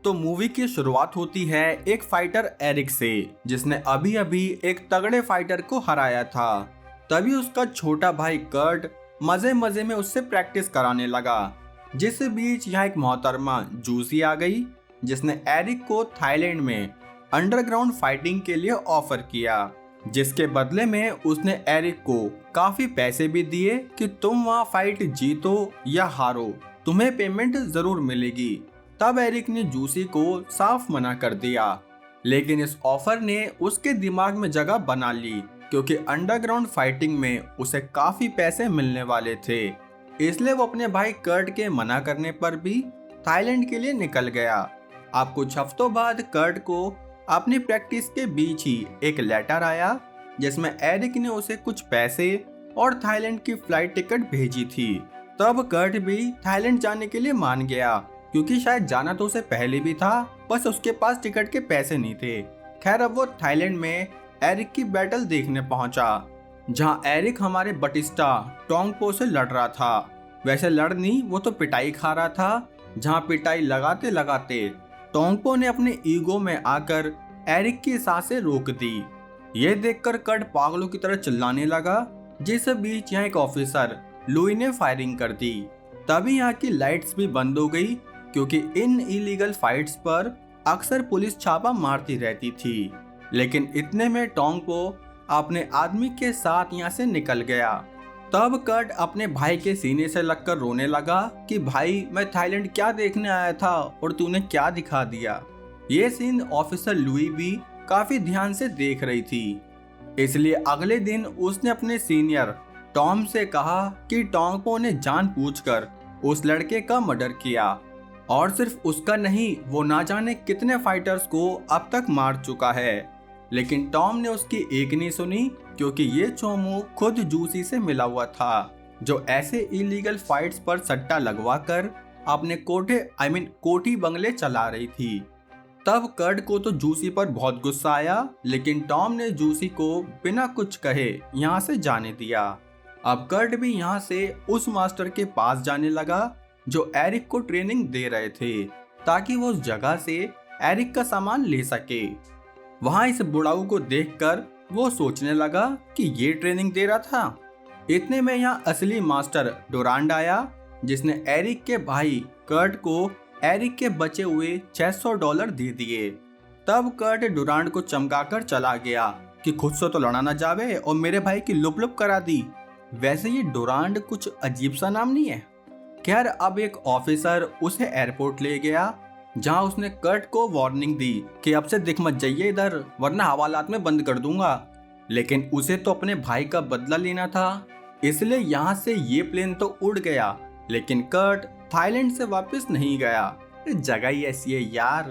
तो मूवी की शुरुआत होती है एक फाइटर एरिक से, जिसने अभी अभी एक तगड़े फाइटर को हराया था। तभी उसका छोटा भाई कर्ट मजे मजे में उससे प्रैक्टिस कराने लगा। जिस बीच यहाँ एक मोहतरमा जूसी आ गई, जिसने एरिक को थाईलैंड में अंडरग्राउंड फाइटिंग के लिए ऑफर किया, जिसके बदले में उसने एरिक को काफी पैसे भी दिए कि तुम वहाँ फाइट जीतो या हारो, तुम्हें पेमेंट जरूर मिलेगी। तब एरिक ने जूसी को साफ मना कर दिया, लेकिन इस ऑफर ने उसके दिमाग में जगह बना ली, क्योंकि अंडरग्राउंड फाइटिंग में उसे काफी पैसे मिलने वाले थे। इसलिए वो अपने भाई कर्ट के मना करने पर भी थाईलैंड के लिए निकल गया। अब कुछ हफ्तों बाद कर्ट को अपनी प्रैक्टिस के बीच ही एक लेटर आया, जिसमें एरिक ने उसे कुछ पैसे और थाईलैंड की फ्लाइट टिकट भेजी थी। तब कर्ट भी थाईलैंड जाने के लिए मान गया, क्योंकि शायद जाना तो उसे पहले भी था, बस उसके पास टिकट के पैसे नहीं थे। खैर, अब वो थाईलैंड में एरिक की बैटल देखने पहुंचा, जहां एरिक हमारे बटिस्टा टोंगपो से लड़ रहा था। वैसे लड़ नहीं, वो तो पिटाई खा रहा था, जहां पिटाई लगाते लगाते टोंगपो ने अपने ईगो में आकर एरिक की सांसें रोक दी। ये देखकर कर्ट पागलों की तरह चिल्लाने लगा। जिस बीच यहाँ एक ऑफिसर लुई ने फायरिंग कर दी। तभी यहाँ की लाइट्स भी बंद हो गई, क्योंकि इन इलीगल फाइट्स पर अक्सर पुलिस छापा मारती रहती थी। लेकिन इतने में टोंगपो अपने आदमी के साथ यहाँ से निकल गया। तब कर्ट अपने भाई के सीने से लगकर रोने लगा कि भाई, मैं थाईलैंड क्या देखने आया था और तूने क्या दिखा दिया। ये सीन ऑफिसर लुई भी काफी ध्यान से देख रही थी। इसलिए अगले दिन उसने अपने सीनियर टॉम से कहा कि टोंगपो ने जानबूझकर उस लड़के का मर्डर किया, और सिर्फ उसका नहीं, वो ना जाने कितने फाइटर्स को अब तक मार चुका है। लेकिन टॉम ने उसकी एक नहीं सुनी, क्योंकि ये चोमू खुद जूसी से मिला हुआ था, जो ऐसे इलीगल फाइट्स पर सट्टा लगवा कर अपने कोठी बंगले चला रही थी। तब कर्ट को तो जूसी पर बहुत गुस्सा आया, लेकिन टॉम ने जूसी को बिना कुछ कहे यहाँ से जाने दिया। अब कर्ट भी यहाँ से उस मास्टर के पास जाने लगा जो एरिक को ट्रेनिंग दे रहे थे, ताकि वो उस जगह से एरिक का सामान ले सके। वहाँ इस बुढ़ाऊ को देखकर वो सोचने लगा कि ये ट्रेनिंग दे रहा था। इतने में यहाँ असली मास्टर डुरांड आया, जिसने एरिक के भाई कर्ट को एरिक के बचे हुए $600 दे दिए। तब कर्ट डुरांड को चमकाकर चला गया कि खुद से तो लड़ा ना जावे और मेरे भाई की लुप लुप करा दी। वैसे ये डुरांड कुछ अजीब सा नाम नहीं है। खैर, अब एक ऑफिसर उसे एयरपोर्ट ले गया, जहां उसने कर्ट को वार्निंग दी कि अब से दिख मत जाइए इधर, वरना हवालात में बंद कर दूंगा। लेकिन उसे तो अपने भाई का बदला लेना था, इसलिए यहाँ से ये प्लेन तो उड़ गया, लेकिन कर्ट थाईलैंड से वापस नहीं गया। जगह ही ऐसी है यार।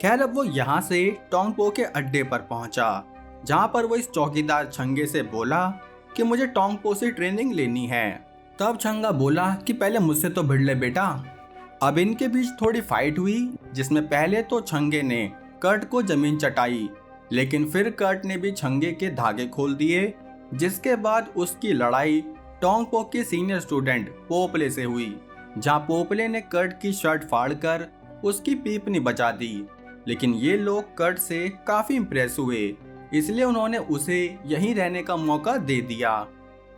खैर, अब वो यहाँ से टोंगपो के अड्डे पर पहुंचा, जहाँ पर वो इस चौकीदार छंगे से बोला कि मुझे टोंगपो से ट्रेनिंग लेनी है। तब छंगा बोला कि पहले मुझसे तो भिड़ ले बेटा। अब इनके बीच थोड़ी फाइट हुई, जिसमें पहले तो छंगे ने कर्ट को जमीन चटाई, लेकिन फिर कर्ट ने भी छंगे के धागे खोल दिए, जिसके बाद उसकी लड़ाई टोंगपो के सीनियर स्टूडेंट पोपले से हुई, जहां पोपले ने कर्ट की शर्ट फाड़कर उसकी पीपनी बचा दी। लेकिन ये लोग कर्ट से काफी इंप्रेस हुए, इसलिए उन्होंने उसे यहीं रहने का मौका दे दिया।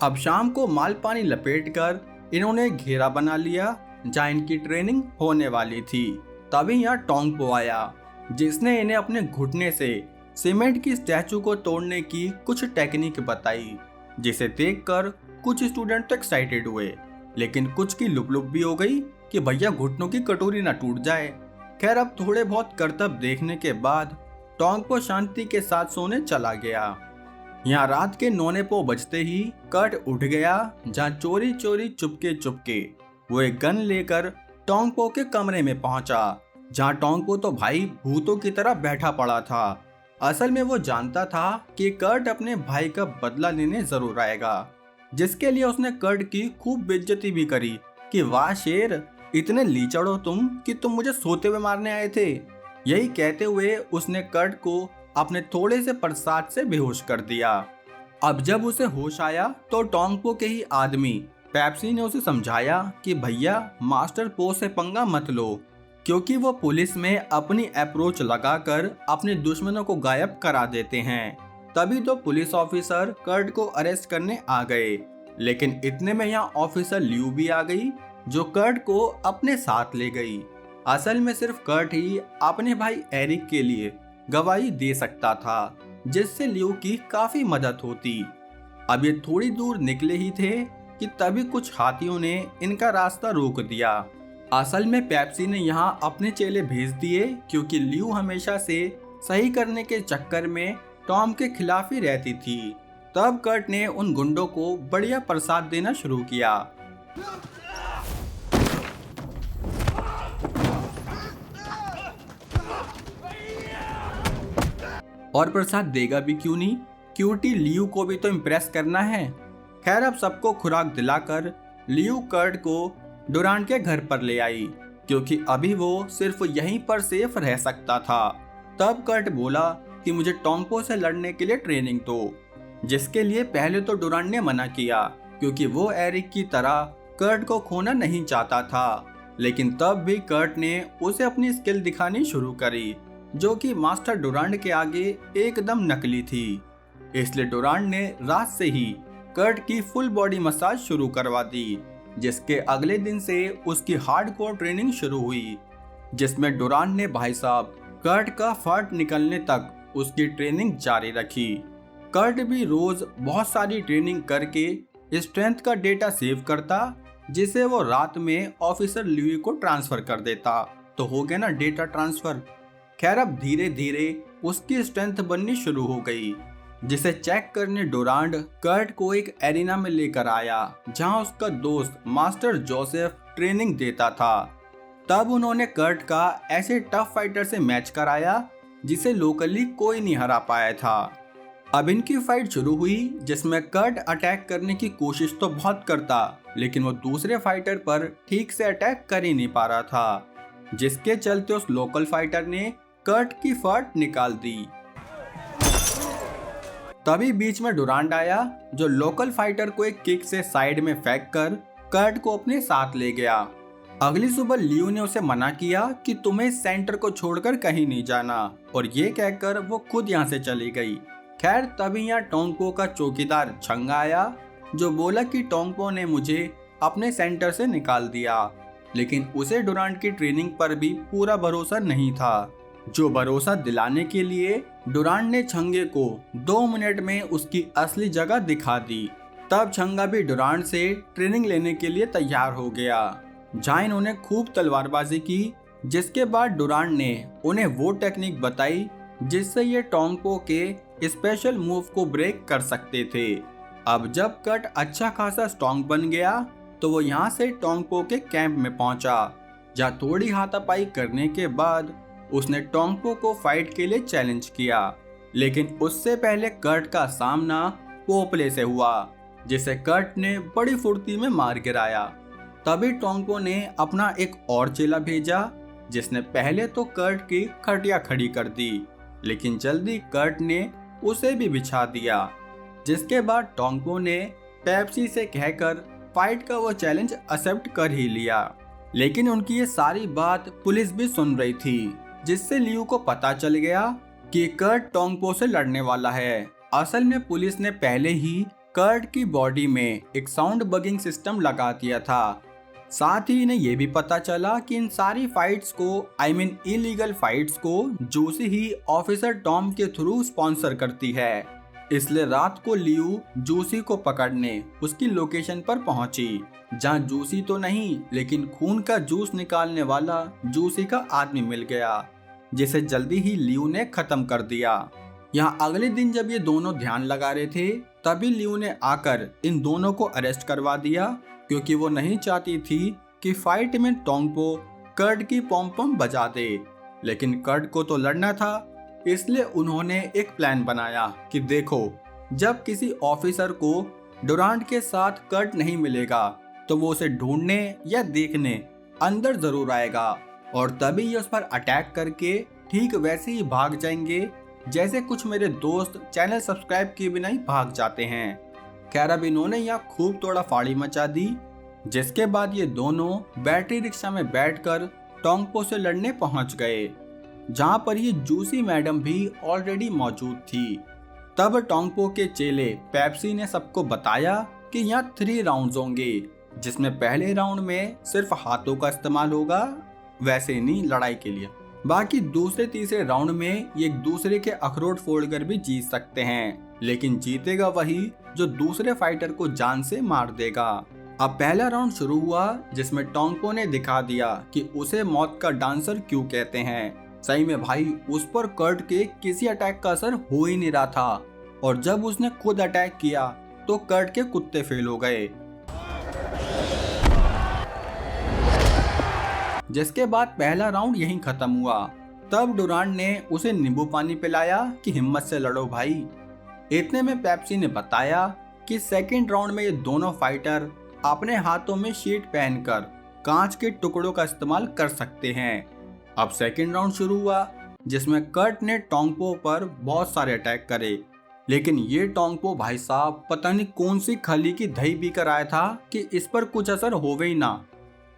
अब शाम को माल पानी लपेटकर इन्होंने घेरा बना लिया, जहाँ इनकी ट्रेनिंग होने वाली थी। तभी यहाँ टोंगपो आया, जिसने इन्हें अपने घुटने से सीमेंट की स्टैचू को तोड़ने की कुछ टेक्निक बताई, जिसे देखकर कुछ स्टूडेंट तो एक्साइटेड हुए, लेकिन कुछ की लुप लुप भी हो गई कि भैया घुटनों की कटोरी ना टूट जाए। खैर, अब थोड़े बहुत करतब देखने के बाद टोंगपो शांति के साथ सोने चला गया। यहाँ रात के 9 बजते ही कर्ट उठ गया, जहाँ चोरी चोरी चुपके चुपके वो एक गन लेकर टोंगपो के कमरे में पहुंचा, जहाँ टोंगपो तो भाई भूतों की तरह बैठा पड़ा था। असल में वो जानता था कि कर्ट अपने भाई का बदला लेने जरूर आएगा, जिसके लिए उसने कर्ट की खूब बेइज्जती भी करी कि वाह शेर, इतने लीचड़ हो तुम कि तुम मुझे सोते हुए मारने आए थे। यही कहते हुए उसने कर्ट को अपने थोड़े से प्रसाद से बेहोश कर दिया। अब जब उसे होश आया तो टोंगपो के ही आदमी पेप्सी ने उसे समझाया कि भैया मास्टर पो से पंगा मत लो, क्योंकि वो पुलिस में अपनी अप्रोच लगाकर अपने दुश्मनों को गायब करा देते हैं। तभी तो पुलिस ऑफिसर कर्ट को अरेस्ट करने आ गए, लेकिन इतने में यहाँ ऑफिसर लियू भी आ गई, जो कर्ट को अपने साथ ले गई। असल में सिर्फ कर्ट ही अपने भाई एरिक के लिए गवाही दे सकता था, जिससे लियू की काफी मदद होती। अब ये थोड़ी दूर निकले ही थे कि तभी कुछ हाथियों ने इनका रास्ता रोक दिया। असल में पेप्सी ने यहाँ अपने चेले भेज दिए, क्योंकि लियू हमेशा से सही करने के चक्कर में टॉम के खिलाफ ही रहती थी। तब कर्ट ने उन गुंडों को बढ़िया प्रसाद देना शुरू किया। और प्रसाद देगा भी क्यों नहीं, क्यूटी लियू को भी तो इम्प्रेस करना है। खैर, अब सबको खुराक दिलाकर लियू कर्ट को डुरांड के घर पर ले आई, क्योंकि अभी वो सिर्फ यहीं पर सेफ रह सकता था। तब कर्ट बोला कि मुझे टोंगपो से लड़ने के लिए ट्रेनिंग दो, जिसके लिए पहले तो डुरांड ने मना किया, क्योंकि वो एरिक की तरह कर्ट को खोना नहीं चाहता था। लेकिन तब भी कर्ट ने उसे अपनी स्किल दिखानी शुरू करी, जो कि मास्टर डुरांड के आगे एकदम नकली थी। इसलिए डुरांड ने रात से ही कर्ट की फुल बॉडी मसाज शुरू करवा दी, जिसके अगले दिन से उसकी हार्डकोर ट्रेनिंग शुरू हुई, जिसमें डुरांड ने भाई साहब कर्ट का फट निकलने तक उसकी ट्रेनिंग जारी रखी। कर्ट भी रोज बहुत सारी ट्रेनिंग करके स्ट्रेंथ का डेटा सेव करता, जिसे वो रात में ऑफिसर ल्यूई को ट्रांसफर कर देता। तो हो गया ना डेटा ट्रांसफर। खैर, अब धीरे धीरे उसकी स्ट्रेंथ बननी शुरू हो गई, जिसे चेक करने डुरांड कर्ट को एक एरिना में लेकर आया, जहां उसका दोस्त मास्टर जोसेफ ट्रेनिंग देता था। तब उन्होंने कर्ट का ऐसे टफ फाइटर से मैच कराया जिसे लोकली कोई नहीं हरा पाया था। अब इनकी फाइट शुरू हुई, जिसमें कर्ट अटैक करने की कोशिश तो बहुत करता, लेकिन वो दूसरे फाइटर पर ठीक से अटैक कर ही नहीं पा रहा था, जिसके चलते उस लोकल फाइटर ने कर्ट की फट निकाल दी। तभी बीच में डुरांड आया, जो लोकल फाइटर को एक किक से साइड में फेंक कर कर्ट को अपने साथ ले गया। अगली सुबह लियू ने उसे मना किया कि तुम्हें सेंटर को छोड़कर कहीं नहीं जाना, और ये कहकर वो खुद यहाँ से चली गई। खैर, तभी यहाँ टोंगपो का चौकीदार छंगा आया, जो बोला कि टोंगपो ने मुझे अपने सेंटर से निकाल दिया, लेकिन उसे डुरांड की ट्रेनिंग पर भी पूरा भरोसा नहीं था, जो भरोसा दिलाने के लिए डुरांड ने छंगे को 2 मिनट में उसकी असली जगह दिखा दी। तब छंगा भी डुरांड से ट्रेनिंग लेने के लिए तैयार हो गया, जहाँ इन्होंने खूब तलवारबाजी की, जिसके बाद डुरांड ने उन्हें वो टेक्निक बताई जिससे ये टोंगपो के स्पेशल मूव को ब्रेक कर सकते थे। अब जब कर्ट अच्छा खासा स्ट्रॉन्ग बन गया, तो वो यहाँ से टोंगपो के कैंप में पहुंचा, जहाँ थोड़ी हाथापाई करने के बाद उसने टोंगपो को फाइट के लिए चैलेंज किया। लेकिन उससे पहले कर्ट का सामना पोपले से हुआ, जिसे कर्ट ने बड़ी फुर्ती में मार गिराया। तभी टोंगपो ने अपना एक और चेला भेजा, जिसने पहले तो कर्ट की खटिया खड़ी कर दी, लेकिन जल्दी कर्ट ने उसे भी बिछा दिया, जिसके बाद टोंगपो ने पेप्सी से कहकर फाइट का वो चैलेंज एक्सेप्ट कर ही लिया। लेकिन उनकी ये सारी बात पुलिस भी सुन रही थी, जिससे लियू को पता चल गया कि कर्ट टोंगपो से लड़ने वाला है। असल में पुलिस ने पहले ही कर्ट की बॉडी में एक साउंड बगिंग सिस्टम लगा दिया था। साथ ही इन्हें ये भी पता चला कि इन सारी फाइट्स को इलीगल फाइट्स को जूसी ही ऑफिसर टॉम के थ्रू स्पॉन्सर करती है। इसलिए रात को लियू जूसी को पकड़ने उसकी लोकेशन पर पहुंची, जहां जूसी तो नहीं लेकिन खून का जूस निकालने वाला जूसी का आदमी मिल गया, जिसे जल्दी ही लियू ने खत्म कर दिया। यहाँ अगले दिन जब ये दोनों ध्यान लगा रहे थे, तभी लियू ने आकर इन दोनों को अरेस्ट करवा दिया, क्योंकि वो नहीं चाहती थी कि फाइट में टोंगपो कर्ट की पॉम पॉम बजा दे। लेकिन कर्ट को तो लड़ना था, इसलिए उन्होंने एक प्लान बनाया कि देखो, जब किसी ऑफिसर को डुरांड के साथ कर्ट नहीं मिलेगा तो वो उसे ढूंढने या देखने अंदर जरूर आएगा, और तभी ये उस पर अटैक करके ठीक वैसे ही भाग जाएंगे जैसे कुछ मेरे दोस्त चैनल सब्सक्राइब किए बिना ही भाग जाते हैं। खैर, अब इन्होंने यहाँ खूब तोड़ा फाड़ी मचा दी, जिसके बाद ये दोनों बैटरी रिक्शा में बैठकर टोंगपो से लड़ने पहुंच गए, जहां पर ये जूसी मैडम भी ऑलरेडी मौजूद थी। तब टोंगपो के चेले पेप्सी ने सबको बताया कि यहाँ 3 राउंड्स होंगे, जिसमें पहले राउंड में सिर्फ हाथों का इस्तेमाल होगा, वैसे नहीं लड़ाई के लिए। बाकी दूसरे तीसरे राउंड में ये एक दूसरे के अखरोट फोड़कर भी जीत सकते हैं, लेकिन जीतेगा वही जो दूसरे फाइटर को जान से मार देगा। अब पहला राउंड शुरू हुआ, जिसमें टोंगपो ने दिखा दिया कि उसे मौत का डांसर क्यों कहते हैं। सही में भाई, उस पर कर्ट के किसी अटैक का असर हो ही नहीं रहा था, और जब उसने खुद अटैक किया तो कर्ट के कुत्ते फेल हो गए। जिसके बाद पहला राउंड यहीं खत्म हुआ। तब डुरांड ने उसे नींबू पानी पिलाया कि हिम्मत से लड़ो भाई। इतने में पेप्सी ने बताया कि सेकंड राउंड में ये दोनों फाइटर अपने हाथों में शीट पहनकर कांच के टुकड़ों का इस्तेमाल कर सकते हैं। अब सेकंड राउंड शुरू हुआ, जिसमें कर्ट ने टोंगपो पर बहुत सारे अटैक करे, लेकिन ये टोंगपो भाई साहब पता नहीं कौन सी खली की दही पी कर आया था कि इस पर कुछ असर होवे ही ना।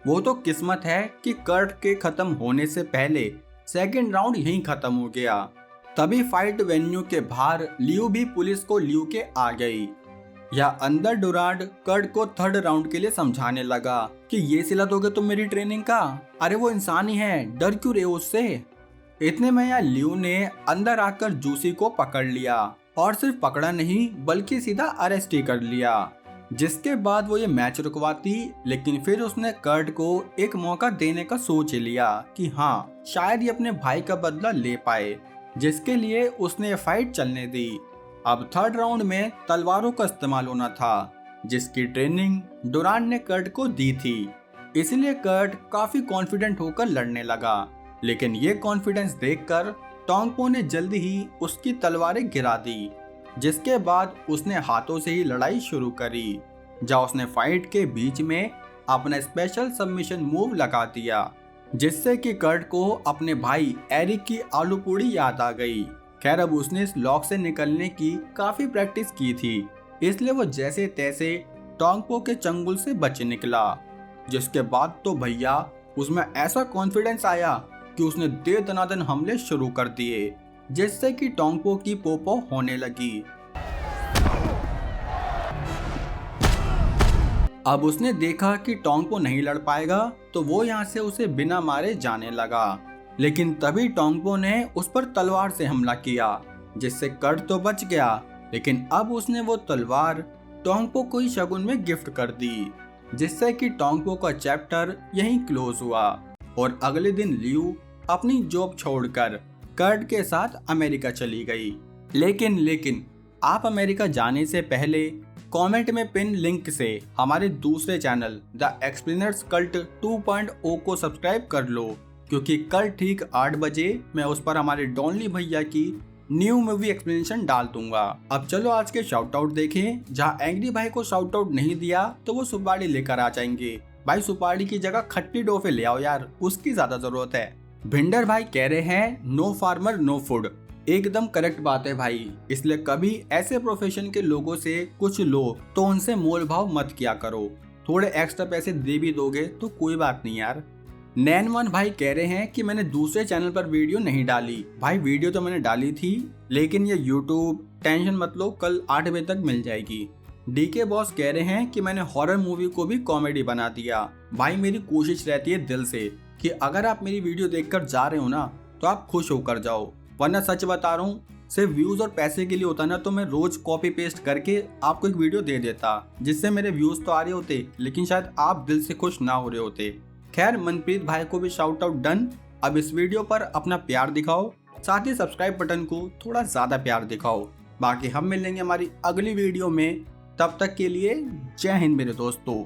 वो तो किस्मत है कि कर्ट के खत्म होने से पहले सेकंड राउंड यहीं खत्म हो गया। तभी फाइट वेन्यू के बाहर लियू भी पुलिस को लियू के आ गई। या अंदर डुरांड कर्ट को थर्ड राउंड के लिए समझाने लगा कि ये सिला दोगे तुम मेरी ट्रेनिंग का, अरे वो इंसान ही है, डर क्यों रहे हो उससे। इतने में यहाँ लियू ने अंदर आकर जूसी को पकड़ लिया, और सिर्फ पकड़ा नहीं बल्कि सीधा अरेस्ट ही कर लिया। जिसके बाद वो ये मैच रुकवाती, लेकिन फिर उसने कर्ट को एक मौका देने का सोच लिया कि हाँ शायद ये अपने भाई का बदला ले पाए, जिसके लिए उसने ये फाइट चलने दी। अब थर्ड राउंड में तलवारों का इस्तेमाल होना था, जिसकी ट्रेनिंग डुरांड ने कर्ट को दी थी, इसलिए कर्ट काफी कॉन्फिडेंट होकर लड़ने लगा। लेकिन ये कॉन्फिडेंस देखकर टोंगपो ने जल्दी ही उसकी तलवारें गिरा दी, जिसके बाद उसने हाथों से ही लड़ाई शुरू करी, जहाँ उसने फाइट के बीच में अपना स्पेशल सबमिशन मूव लगा दिया, जिससे कि कर्ट को अपने भाई एरिक की आलू पूड़ी याद आ गई। खैर अब उसने इस लॉक से निकलने की काफी प्रैक्टिस की थी, इसलिए वो जैसे तैसे टोंगपो के चंगुल से बच निकला। जिसके बाद तो भैया उसमें ऐसा कॉन्फिडेंस आया कि उसने दे दनादन हमले शुरू कर दिए, जिससे कि टोंगपो की पोपो होने लगी। अब उसने देखा कि टोंगपो नहीं लड़ पाएगा, तो वो यहाँ से उसे बिना मारे जाने लगा। लेकिन तभी टोंगपो ने उस पर तलवार से हमला किया, जिससे कर्ट तो बच गया, लेकिन अब उसने वो तलवार टोंगपो को ही शगुन में गिफ्ट कर दी, जिससे कि टोंगपो का चैप्टर यहीं क्लोज हुआ। और अगले दिन लियू अपनी जॉब छोड़कर कर्ट के साथ अमेरिका चली गई। लेकिन आप अमेरिका जाने से पहले कमेंट में पिन लिंक से हमारे दूसरे चैनल द एक्सप्लेनर्स कल्ट 2.0 को सब्सक्राइब कर लो, क्योंकि कल ठीक 8 बजे मैं उस पर हमारे डॉनली भैया की न्यू मूवी एक्सप्लेनेशन डाल दूंगा। अब चलो आज के शाउट आउट देखें। जहाँ एंग्री भाई को शाउट आउट नहीं दिया तो वो सुपारी लेकर आ जाएंगे। भाई सुपारी की जगह खट्टी डोफे ले आओ यार, उसकी ज्यादा जरूरत है। भिंडर भाई कह रहे हैं नो फार्मर नो फूड। एकदम करेक्ट बात है भाई, इसलिए कभी ऐसे प्रोफेशन के लोगों से कुछ लो तो उनसे मोल भाव मत किया करो। थोड़े एक्स्ट्रा पैसे दे भी दोगे तो कोई बात नहीं यार। नैनवन भाई कह रहे हैं कि मैंने दूसरे चैनल पर वीडियो नहीं डाली। भाई वीडियो तो मैंने डाली थी, लेकिन ये यूट्यूब टेंशन मत लो, कल 8 बजे तक मिल जाएगी। डीके बॉस कह रहे हैं कि मैंने हॉरर मूवी को भी कॉमेडी बना दिया। भाई मेरी कोशिश रहती है दिल से कि अगर आप मेरी वीडियो देखकर जा रहे हो ना तो आप खुश होकर जाओ, वरना सच बता रहा हूँ सिर्फ व्यूज और पैसे के लिए होता ना तो मैं रोज कॉपी पेस्ट करके आपको एक वीडियो दे देता, जिससे मेरे व्यूज तो आ रहे होते लेकिन शायद आप दिल से खुश ना हो रहे होते। खैर मनप्रीत भाई को भी शाउट आउट डन। अब इस वीडियो पर अपना प्यार दिखाओ, साथ ही सब्सक्राइब बटन को थोड़ा ज्यादा प्यार दिखाओ। बाकी हम मिलेंगे हमारी अगली वीडियो में, तब तक के लिए जय हिंद मेरे दोस्तों।